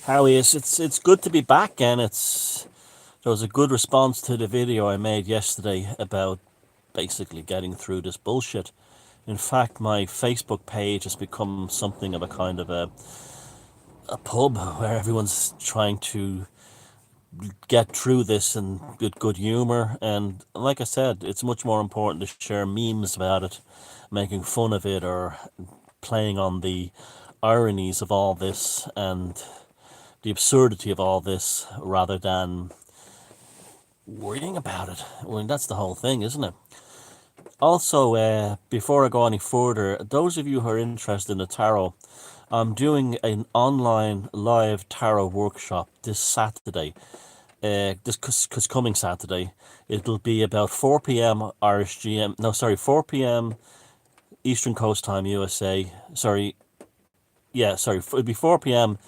Howie, it's good to be back, and there was a good response to the video I made yesterday about basically getting through this bullshit. In fact, my Facebook page has become something of a kind of a pub where everyone's trying to get through this and good humor. And like I said, it's much more important to share memes about it, making fun of it, or playing on the ironies of all this and the absurdity of all this rather than worrying about it. I mean, that's the whole thing, isn't it? Also, before I go any further, those of you who are interested in the tarot, I'm doing an online live tarot workshop this Saturday. This cause coming Saturday, it'll be about 4 p.m. Irish GM. No, sorry, 4 p.m. Eastern Coast Time, USA. Sorry, yeah, sorry. It'll be 4 p.m.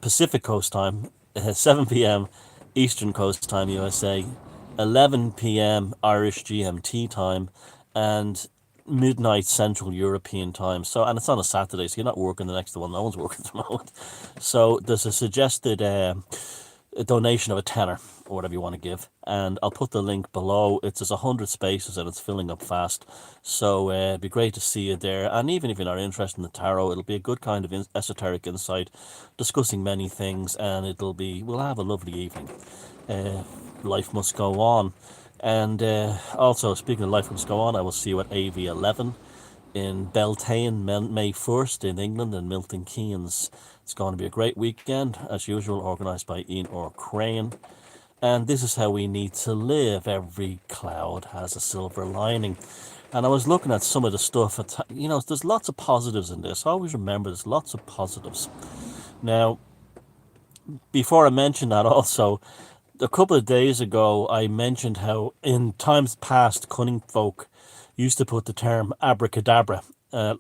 Pacific Coast Time, 7 p.m. Eastern Coast Time, USA, 11 p.m. Irish GMT time, and midnight Central European time. So, and it's on a Saturday, so you're not working the next one. No one's working at the moment. So, there's a suggested a donation of a tenner or whatever you want to give, and I'll put the link below. It's just 100 spaces and it's filling up fast, so it'd be great to see you there. And even if you're not interested in the tarot, it'll be a good kind of esoteric insight, discussing many things, and we'll have a lovely evening. uh, Life must go on. And also, speaking of life must go on, I will see you at AV11 in Beltane, May 1st in England, and Milton Keynes. It's going to be a great weekend, as usual, organised by Ian O'Crane. And this is how we need to live. Every cloud has a silver lining. And I was looking at some of the stuff. There's lots of positives in this. Always remember, there's lots of positives. Now, before I mention that, also, a couple of days ago, I mentioned how in times past, cunning folk used to put the term abracadabra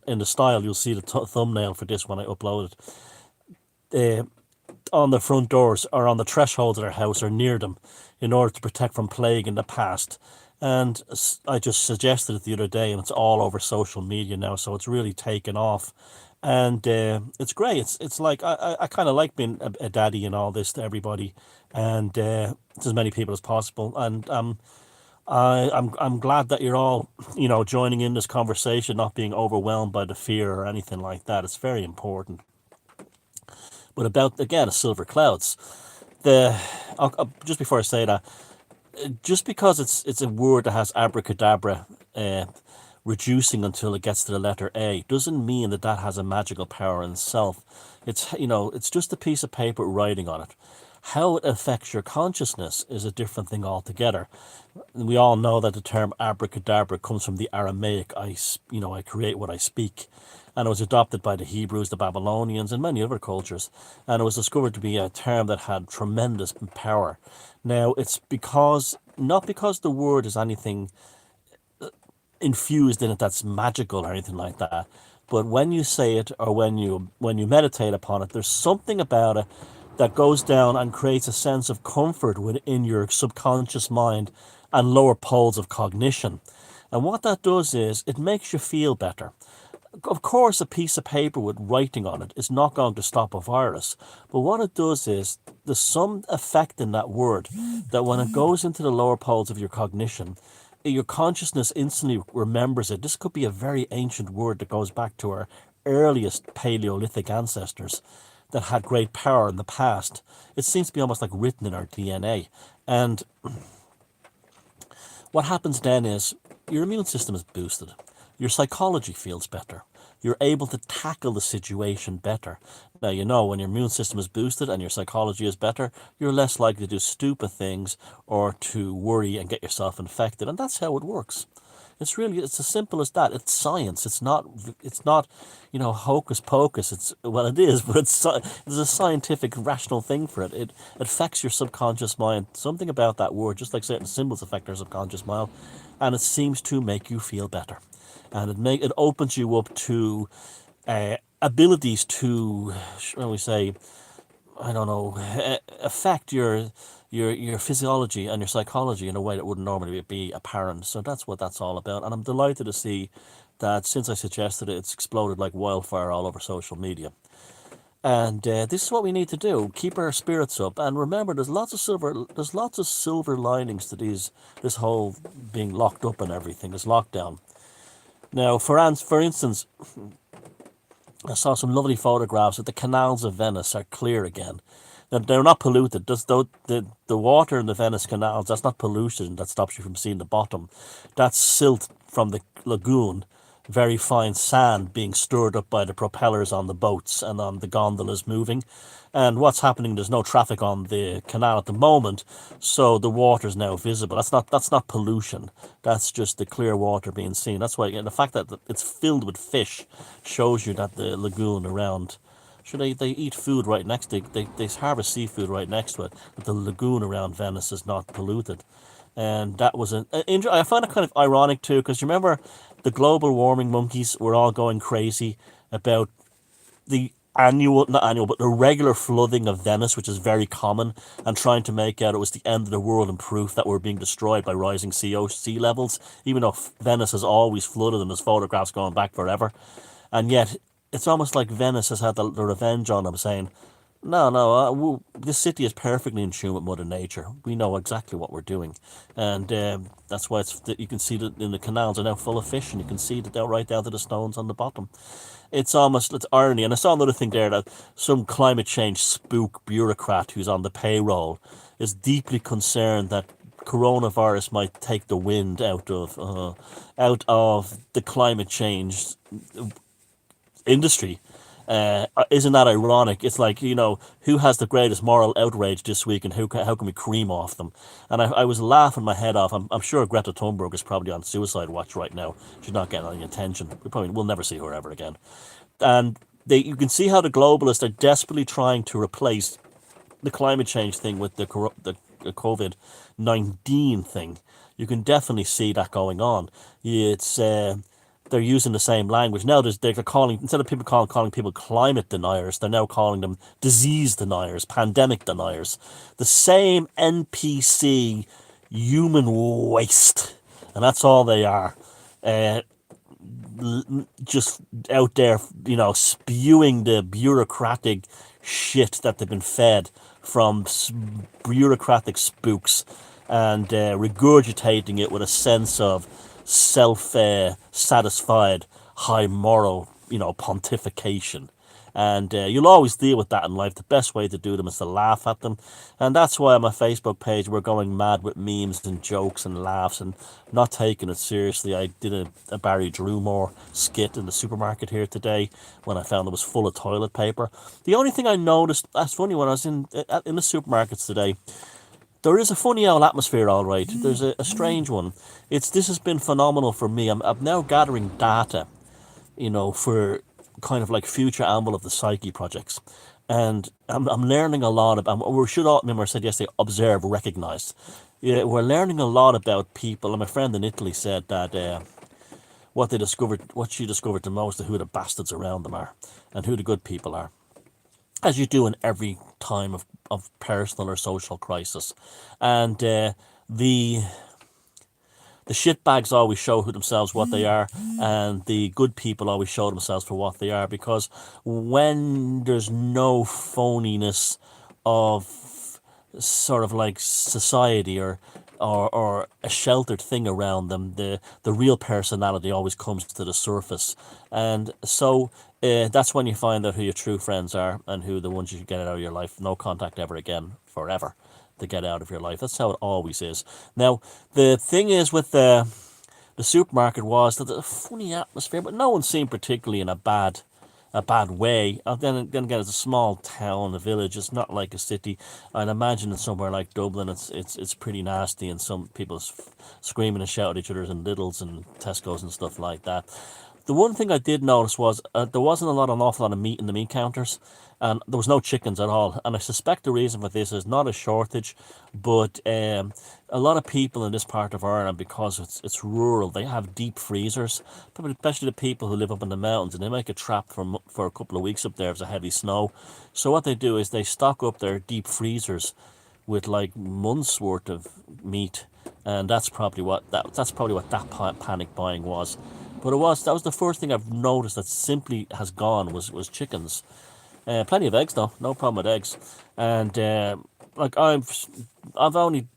in the style. You'll see the thumbnail for this when I upload it. On the front doors or on the thresholds of their house or near them in order to protect from plague in the past. And I just suggested it the other day, and it's all over social media now, so it's really taken off. And it's great. It's like I kind of like being a daddy and all this to everybody, and to as many people as possible. And I'm glad that you're all joining in this conversation, not being overwhelmed by the fear or anything like that. It's very important. But about again, silver clouds. Just before I say that, just because it's a word that has abracadabra reducing until it gets to the letter A doesn't mean that that has a magical power in itself. It's just a piece of paper with writing on it. How it affects your consciousness is a different thing altogether. We all know that the term abracadabra comes from the Aramaic. I create what I speak, and it was adopted by the Hebrews, the Babylonians, and many other cultures. And it was discovered to be a term that had tremendous power. Now, it's not because the word is anything infused in it that's magical or anything like that, but when you say it or when you meditate upon it, there's something about it that goes down and creates a sense of comfort within your subconscious mind and lower poles of cognition. And what that does is it makes you feel better. Of course, a piece of paper with writing on it is not going to stop a virus, but what it does is there's some effect in that word that when it goes into the lower poles of your cognition, your consciousness instantly remembers it. This could be a very ancient word that goes back to our earliest Paleolithic ancestors that had great power in the past. It seems to be almost like written in our DNA. And what happens then is your immune system is boosted. Your psychology feels better. You're able to tackle the situation better. Now, when your immune system is boosted and your psychology is better, you're less likely to do stupid things or to worry and get yourself infected. And that's how it works. It's as simple as that. It's science. It's not hocus pocus. It is, but there's a scientific rational thing for it. It affects your subconscious mind. Something about that word, just like certain symbols affect our subconscious mind, and it seems to make you feel better. And it opens you up to abilities to, shall we say, I don't know, affect your physiology and your psychology in a way that wouldn't normally be apparent. So that's what that's all about. And I'm delighted to see that since I suggested it, it's exploded like wildfire all over social media. And this is what we need to do: keep our spirits up. And remember, there's lots of silver linings to this whole being locked up and everything, this lockdown. Now, for instance, I saw some lovely photographs that the canals of Venice are clear again. Now, they're not polluted. The water in the Venice canals, that's not pollution that stops you from seeing the bottom. That's silt from the lagoon, very fine sand being stirred up by the propellers on the boats and on the gondolas moving. And what's happening, there's no traffic on the canal at the moment, so the water's now visible. That's not pollution. That's just the clear water being seen. That's why, and the fact that it's filled with fish shows you that the lagoon around, sure, they eat food right next to it. They harvest seafood right next to it, but the lagoon around Venice is not polluted. And that was I find it kind of ironic too, because you remember the global warming monkeys were all going crazy about the not annual, but the regular flooding of Venice, which is very common, and trying to make out it was the end of the world and proof that we're being destroyed by rising sea levels, even though Venice has always flooded and there's photographs going back forever. And yet, it's almost like Venice has had the revenge on them, saying, no, no, this city is perfectly in tune with Mother Nature. We know exactly what we're doing. And that's why you can see that in the canals are now full of fish, and you can see that they're right down to the stones on the bottom. It's irony. And I saw another thing there, that some climate change spook bureaucrat who's on the payroll is deeply concerned that coronavirus might take the wind out of the climate change industry. Isn't that ironic? It's like, who has the greatest moral outrage this week, and how can we cream off them? And I was laughing my head off. I'm sure Greta Thunberg is probably on suicide watch right now. She's not getting any attention. We'll never see her ever again. And you can see how the globalists are desperately trying to replace the climate change thing with the COVID-19 thing. You can definitely see that going on. It's they're using the same language now. They're calling, instead of people calling people climate deniers, they're now calling them disease deniers, pandemic deniers. The same NPC, human waste, and that's all they are. Just out there, spewing the bureaucratic shit that they've been fed from bureaucratic spooks, and regurgitating it with a sense of self-satisfied, high moral, pontification. And you'll always deal with that in life. The best way to do them is to laugh at them. And that's why on my Facebook page we're going mad with memes and jokes and laughs and not taking it seriously. I did a Barry Drewmore skit in the supermarket here today when I found it was full of toilet paper. The only thing I noticed, that's funny, when I was in the supermarkets today, there is a funny old atmosphere, all right. There's a strange one. This has been phenomenal for me. I'm now gathering data, for kind of like future Amble of the Psyche projects. And I'm learning a lot about, we should all, remember I said yesterday, observe, recognize. Yeah, we're learning a lot about people. And my friend in Italy said that what she discovered the most is who the bastards around them are and who the good people are, as you do in every time of personal or social crisis. And the shitbags always show who themselves what they are, and the good people always show themselves for what they are, because when there's no phoniness of sort of like society or a sheltered thing around them, the real personality always comes to the surface. And so that's when you find out who your true friends are and who the ones you should get out of your life. No contact ever again, forever, to get out of your life. That's how it always is. Now, the thing is with the supermarket was that there's a funny atmosphere, but no one seemed particularly in a bad way. Then again, it's a small town, a village. It's not like a city. I'd imagine in somewhere like Dublin, it's pretty nasty, and some people screaming and shouting at each other in Lidl's and Tesco's and stuff like that. The one thing I did notice was there wasn't an awful lot of meat in the meat counters, and there was no chickens at all. And I suspect the reason for this is not a shortage, but a lot of people in this part of Ireland, because it's rural, they have deep freezers, especially the people who live up in the mountains, and they make a trap for a couple of weeks up there if there's a heavy snow. So what they do is they stock up their deep freezers with like months worth of meat, and that's probably what that panic buying was. But that was the first thing I've noticed that simply has gone was chickens. Plenty of eggs though, no problem with eggs. And like I've only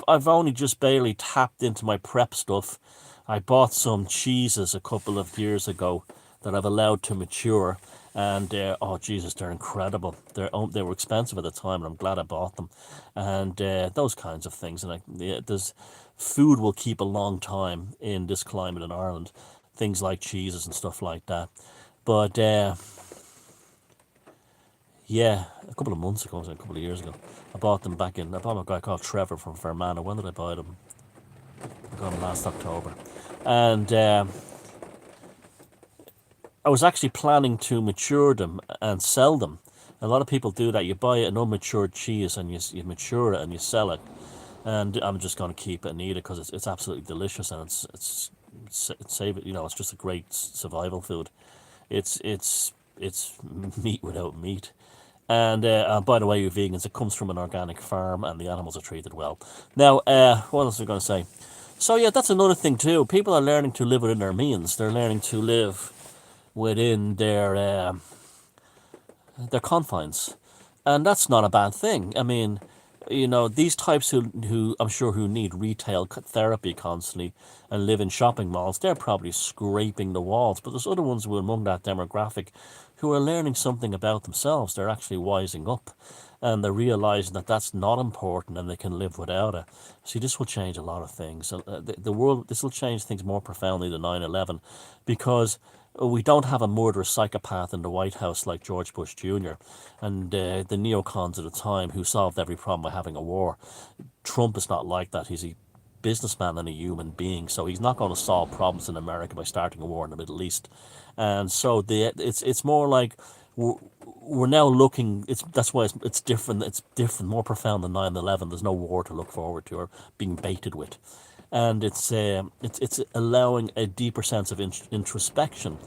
I've only just barely tapped into my prep stuff. I bought some cheeses a couple of years ago that I've allowed to mature, and oh Jesus, they're incredible. They were expensive at the time, and I'm glad I bought them. And those kinds of things, and there's food will keep a long time in this climate in Ireland. Things like cheeses and stuff like that. But yeah, a couple of months ago, a couple of years ago, I bought them back in. I bought a guy called Trevor from Fermanagh. When did I buy them? I got them last October, and I was actually planning to mature them and sell them. A lot of people do that. You buy an unmatured cheese and you mature it and you sell it. And I'm just going to keep it and eat it because it's absolutely delicious, and it's save it. You know, it's just a great survival food. It's meat without meat. And by the way, you vegans, it comes from an organic farm and the animals are treated well. Now, what else was I going to say? So yeah, that's another thing too. People are learning to live within their means. They're learning to live within their confines, and that's not a bad thing. I mean, you know, these types who I'm sure who need retail therapy constantly and live in shopping malls, they're probably scraping the walls. But there's other ones who are among that demographic who are learning something about themselves. They're actually wising up, and they're realizing that that's not important and they can live without it. See, this will change a lot of things. The world, this will change things more profoundly than 9/11, because we don't have a murderous psychopath in the White House like George Bush Jr. and the neocons at the time who solved every problem by having a war. Trump is not like that. He's a businessman and a human being, so he's not going to solve problems in America by starting a war in the Middle East. And so it's more like we're now looking. That's why it's different. It's different, more profound than 9/11. There's no war to look forward to or being baited with, and it's allowing a deeper sense of introspection.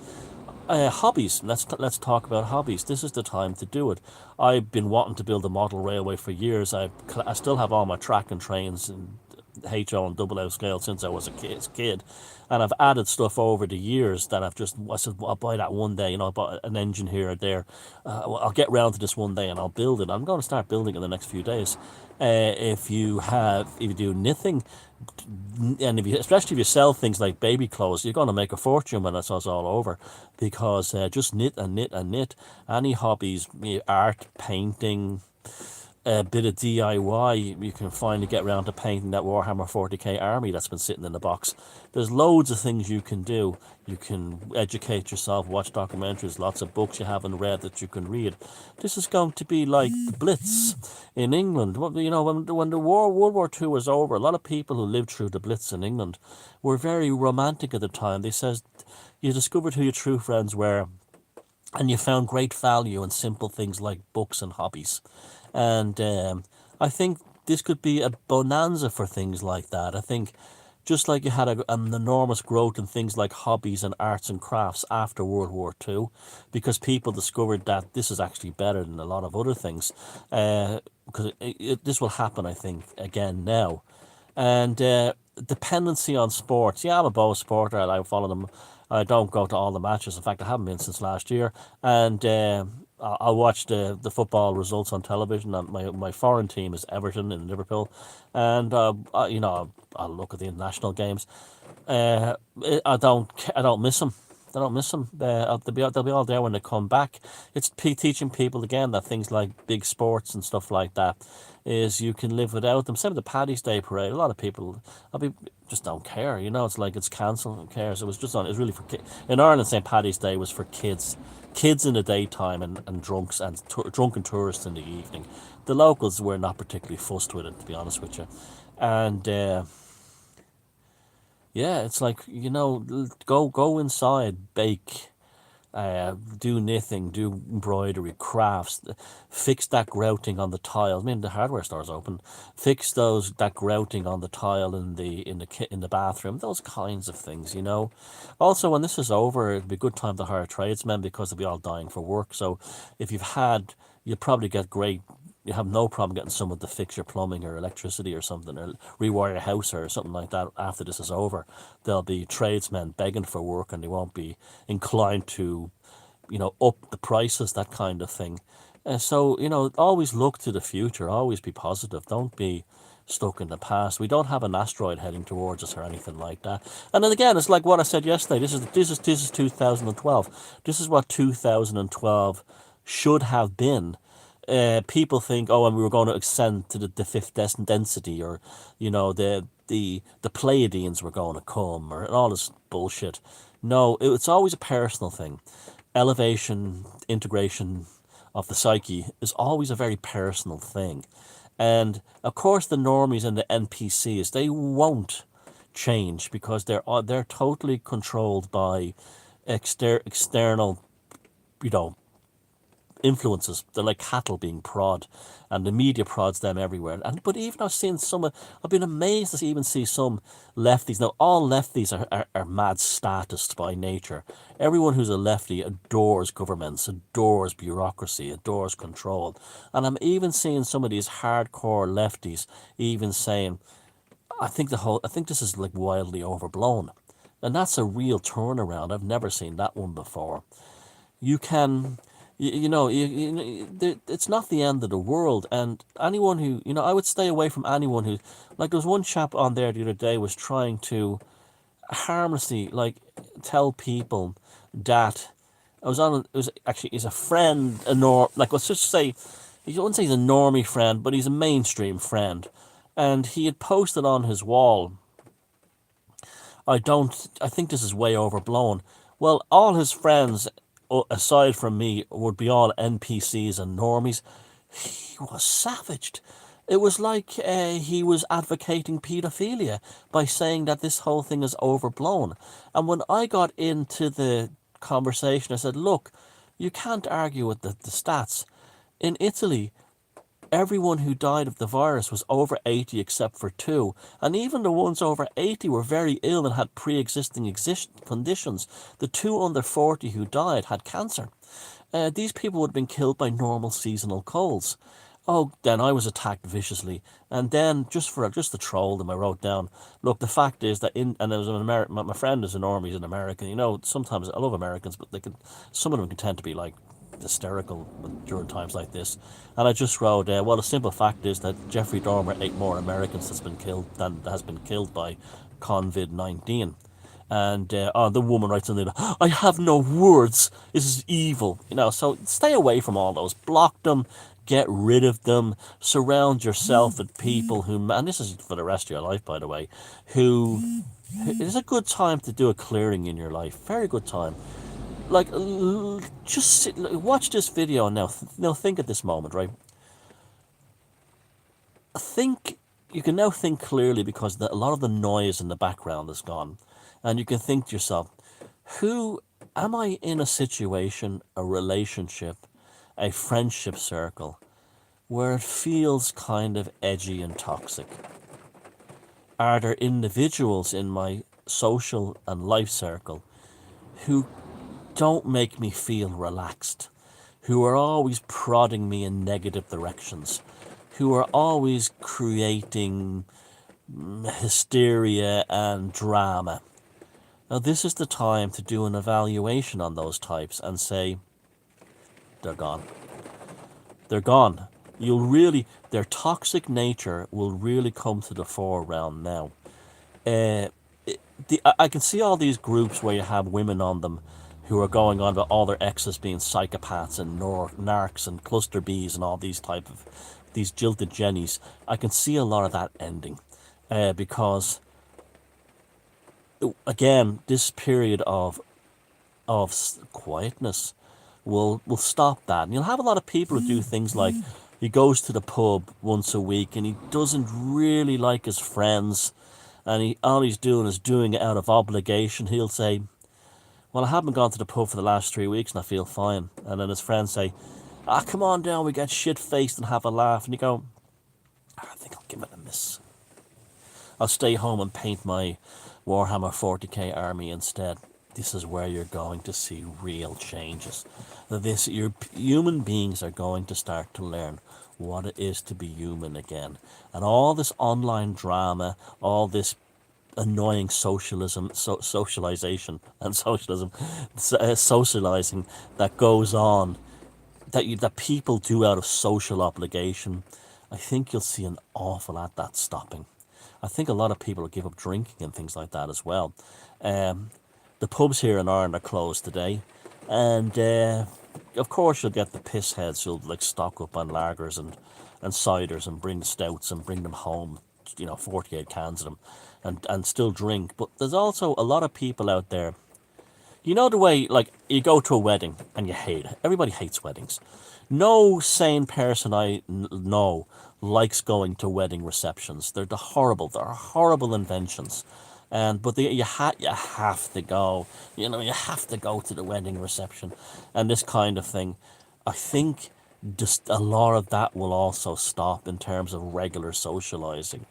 Hobbies. Let's talk about hobbies. This is the time to do it. I've been wanting to build a model railway for years. I still have all my track and trains and HO and double out scale since I was a kid, and I've added stuff over the years that I said, well, I'll buy that one day. You know, I bought an engine here or there. Well, I'll get round to this one day and I'll build it. I'm going to start building in the next few days. If you do knitting, and especially if you sell things like baby clothes, you're going to make a fortune when it's all over, because just knit and knit and knit. Any hobbies, art, painting, a bit of DIY, you can finally get around to painting that Warhammer 40k army that's been sitting in the box. There's loads of things you can do. You can educate yourself, watch documentaries, lots of books you haven't read that you can read. This is going to be like the Blitz in England. You know, when the World War II was over, a lot of people who lived through the Blitz in England were very romantic at the time. They said you discovered who your true friends were, and you found great value in simple things like books and hobbies. And I think this could be a bonanza for things like that. I think just like you had an enormous growth in things like hobbies and arts and crafts after World War II, because people discovered that this is actually better than a lot of other things. Because this will happen, I think, again now. And dependency on sports. Yeah, I'm a bow supporter. I follow them. I don't go to all the matches. In fact, I haven't been since last year. And I watch the football results on television. My foreign team is Everton in Liverpool, and you know, I'll look at the international games. I don't miss them. I don't miss them. They'll be all there when they come back. It's teaching people again that things like big sports and stuff like that is you can live without them. Same with the Paddy's Day parade. A lot of people, just don't care. You know, it's like it's cancelled. Who cares? It was just on. It was really for kids. In Ireland, St. Paddy's Day was for kids in the daytime and drunks and drunken tourists in the evening. The locals were not particularly fussed with it, to be honest with you. And yeah, it's like, you know, go inside, bake, do knitting, do embroidery, crafts, fix that grouting on the tile. I mean, the hardware store's open. Fix that grouting on the tile in the bathroom. Those kinds of things, you know. Also, when this is over, it'd be a good time to hire tradesmen because they'll be all dying for work. So, if you'll probably get great. You have no problem getting someone to fix your plumbing or electricity or something, or rewire your house or something like that after this is over. There'll be tradesmen begging for work, and they won't be inclined to, up the prices, that kind of thing. So, always look to the future, always be positive. Don't be stuck in the past. We don't have an asteroid heading towards us or anything like that. And then again, it's like what I said yesterday. This is 2012. This is what 2012 should have been. People think, oh, and we were going to ascend to the fifth density, or the Pleiadians were going to come, or all this bullshit. No, it's always a personal thing. Elevation, integration of the psyche is always a very personal thing. And of course, the normies and the NPCs, they won't change because they're totally controlled by external, you know, influences. They're like cattle being prod, and the media prods them everywhere. But even I've been amazed to even see some lefties. Now, all lefties are mad statists by nature. Everyone who's a lefty adores governments, adores bureaucracy, adores control. And I'm even seeing some of these hardcore lefties even saying, I think this is like wildly overblown. And that's a real turnaround. I've never seen that one before. You can, it's not the end of the world. And anyone who, I would stay away from anyone who, like, there was one chap on there the other day was trying to harmlessly, like, tell people that he's a friend, let's just say, I wouldn't say he's a normie friend, but he's a mainstream friend. And he had posted on his wall, I think this is way overblown. Well, all his friends, aside from me, would be all NPCs and normies. He was savaged. It was like he was advocating paedophilia by saying that this whole thing is overblown. And when I got into the conversation, I said, look, you can't argue with the stats. In Italy, everyone who died of the virus was over 80 except for 2. And even the ones over 80 were very ill and had pre-existing conditions. The 2 under 40 who died had cancer. These people would have been killed by normal seasonal colds. Oh, then I was attacked viciously. And then, just to troll them, I wrote down, look, the fact is that and there was an American, my friend is a normie, he's an American. Sometimes I love Americans, but some of them can tend to be like hysterical during times like this. And I just wrote, well, the simple fact is that Jeffrey Dahmer ate more Americans than has been killed by COVID-19. And the woman writes something like, I have no words, this is evil. So stay away from all those. Block them, get rid of them, surround yourself with people who, and this is for the rest of your life, by the way, it is a good time to do a clearing in your life. Very good time. Like, just watch this video now. Think at this moment, right? You can now think clearly because a lot of the noise in the background is gone. And you can think to yourself, am I in a situation, a relationship, a friendship circle, where it feels kind of edgy and toxic? Are there individuals in my social and life circle who don't make me feel relaxed, who are always prodding me in negative directions, who are always creating hysteria and drama? Now, this is the time to do an evaluation on those types and say, they're gone. They're gone. Their toxic nature will really come to the foreground now. I can see all these groups where you have women on them who are going on about all their exes being psychopaths and narcs and cluster bees and all these jilted jennies. I can see a lot of that ending because, again, this period of quietness will stop that. And you'll have a lot of people who do things like, he goes to the pub once a week and he doesn't really like his friends, and all he's doing is doing it out of obligation. He'll say, well, I haven't gone to the pub for the last 3 weeks and I feel fine. And then his friends say, come on down, we get shit-faced and have a laugh. And you go, I think I'll give it a miss. I'll stay home and paint my Warhammer 40k army instead. This is where you're going to see real changes. Your human beings are going to start to learn what it is to be human again. And all this online drama, all this annoying socialization and socialism, socializing that goes on, that people do out of social obligation, I think you'll see an awful lot of that stopping. I think a lot of people will give up drinking and things like that as well. Um, the pubs here in Ireland are closed today, and of course you'll get the piss heads who'll like stock up on lagers and ciders and bring stouts and bring them home, 48 cans of them, and still drink. But there's also a lot of people out there. You know the way, like, you go to a wedding and you hate it. Everybody hates weddings. No sane person I know likes going to wedding receptions. They're horrible inventions. But you have to go. You have to go to the wedding reception, and this kind of thing. I think just a lot of that will also stop in terms of regular socializing.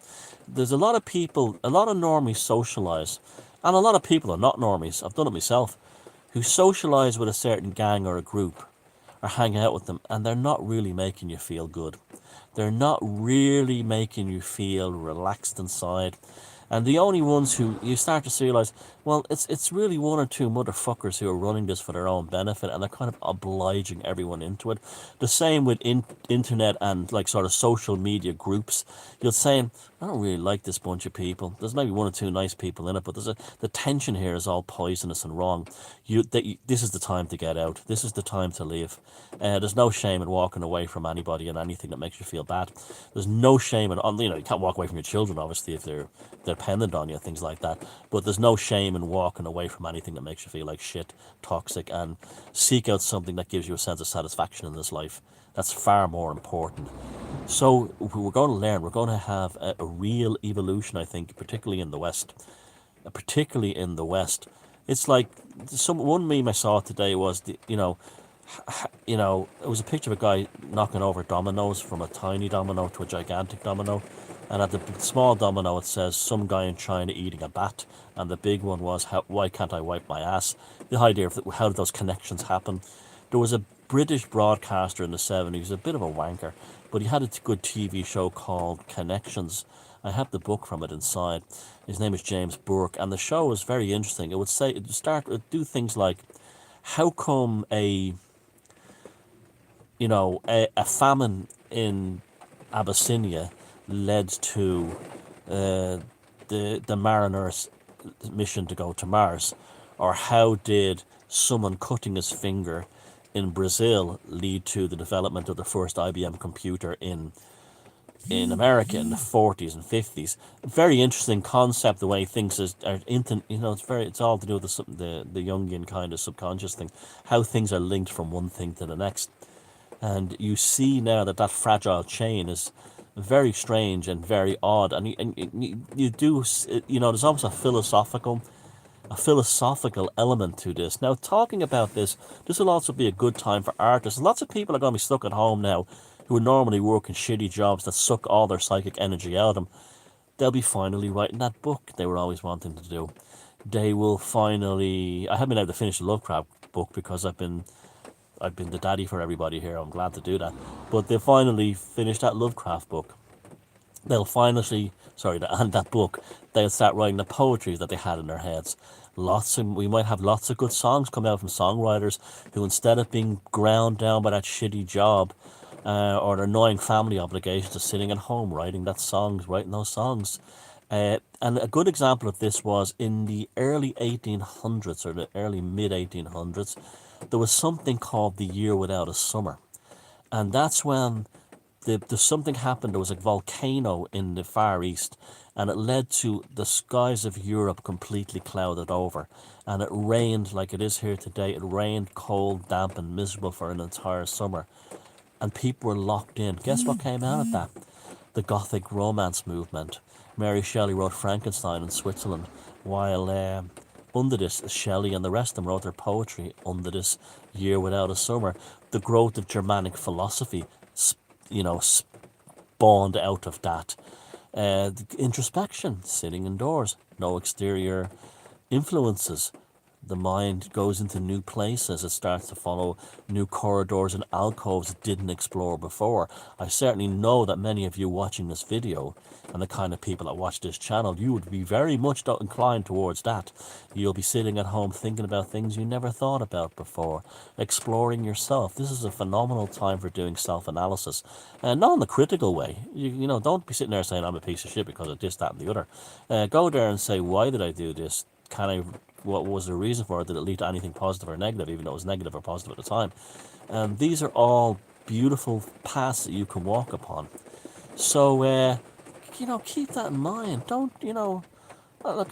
There's a lot of people, a lot of normies socialize, and a lot of people are not normies. I've done it myself, who socialize with a certain gang or a group or hang out with them, and they're not really making you feel good. They're not really making you feel relaxed inside. And the only ones who you start to realize, well, it's really one or two motherfuckers who are running this for their own benefit, and they're kind of obliging everyone into it. The same with internet and like sort of social media groups. You'll say, I don't really like this bunch of people. There's maybe one or two nice people in it, but the tension here is all poisonous and wrong. This is the time to get out. This is the time to leave. There's no shame in walking away from anybody and anything that makes you feel bad. There's no shame in, you can't walk away from your children, obviously, if they're dependent on you, things like that. But there's no shame in walking away from anything that makes you feel like shit, toxic, and seek out something that gives you a sense of satisfaction in this life. That's far more important. So we're going to learn. We're going to have a real evolution, I think, particularly in the West. Particularly in the West, it's like one meme I saw today was it was a picture of a guy knocking over dominoes from a tiny domino to a gigantic domino, and at the small domino it says some guy in China eating a bat, and the big one was why can't I wipe my ass? The idea of how did those connections happen? There was a British broadcaster in the 70s, a bit of a wanker, but he had a good TV show called Connections. I have the book from it inside. His name is James Burke, and the show was very interesting. It would do things like, how come a famine in Abyssinia led to the mariner's mission to go to Mars, or how did someone cutting his finger in Brazil lead to the development of the first IBM computer in America in the 40s and 50s. Very interesting concept, the way things it's all to do with the Jungian kind of subconscious thing, how things are linked from one thing to the next. And you see now that fragile chain is very strange and very odd, and you do, there's almost a philosophical element to this. Now, talking about this will also be a good time for artists. Lots of people are going to be stuck at home now who would normally work in shitty jobs that suck all their psychic energy out of them. They'll be finally writing that book they were always wanting to do. They will finally... I haven't been able to finish the Lovecraft book because I've been the daddy for everybody here. I'm glad to do that. But they'll finally finish that Lovecraft book. They'll finally... and that book, they'll start writing the poetry that they had in their heads. We might have lots of good songs come out from songwriters who, instead of being ground down by that shitty job or their annoying family obligations, are sitting at home writing those songs. And a good example of this was in the early 1800s or the early mid 1800s. There was something called the Year Without a Summer, and that's when something happened. There was a volcano in the Far East, and it led to the skies of Europe completely clouded over, and it rained like it is here today. It rained cold, damp, and miserable for an entire summer, and people were locked in. Guess what came out of that? The Gothic romance movement. Mary Shelley wrote Frankenstein in Switzerland, while under this, Shelley and the rest of them wrote their poetry under this Year Without a Summer. The growth of Germanic philosophy, spawned out of that. Introspection, sitting indoors, no exterior influences, The mind goes into new places. It starts to follow new corridors and alcoves it didn't explore before. I certainly know that many of you watching this video and the kind of people that watch this channel, you would be very much inclined towards that. You'll be sitting at home thinking about things you never thought about before, exploring yourself. This is a phenomenal time for doing self-analysis, and not in the critical way. You know, don't be sitting there saying I'm a piece of shit because of this, that, and the other. Go there and say, why did I do this? What was the reason for it? Did it lead to anything positive or negative, even though it was negative or positive at the time? These are all beautiful paths that you can walk upon. So, you know, keep that in mind. Don't, you know, look,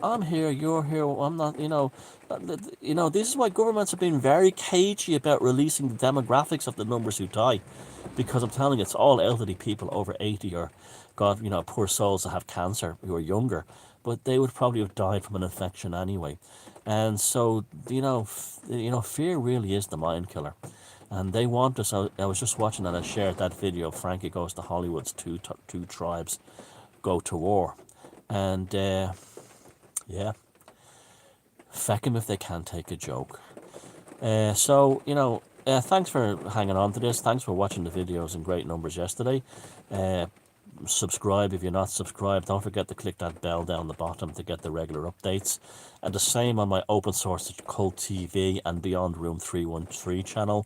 I'm here, you're here, I'm not, you know, this is why governments have been very cagey about releasing the demographics of the numbers who die. Because I'm telling you, it's all elderly people over 80 or, God, you know, poor souls that have cancer who are younger. But they would probably have died from an infection anyway. And so, fear really is the mind killer. And they want us. I was just watching and I shared that video of Frankie Goes to Hollywood's two tribes go to war. And yeah, feck 'em if they can't take a joke. Thanks for hanging on to this. Thanks for watching the videos in great numbers yesterday. Subscribe if you're not subscribed. Don't forget to click that bell down the bottom to get the regular updates. And the same on my open source Cult TV and Beyond Room 313 channel.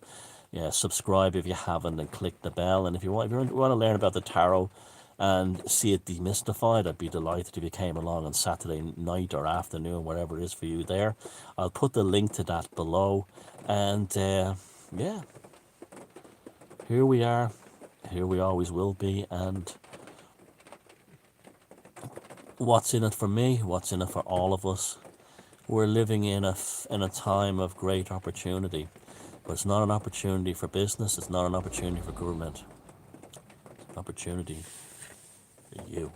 Yeah, subscribe if you haven't and click the bell. And if you want to learn about the tarot and see it demystified, I'd be delighted if you came along on Saturday night or afternoon, wherever it is for you there. I'll put the link to that below. And yeah, here we are. Here we always will be. And what's in it for me? What's in it for all of us? We're living in a time of great opportunity. But it's not an opportunity for business. It's not an opportunity for government. It's an opportunity for you.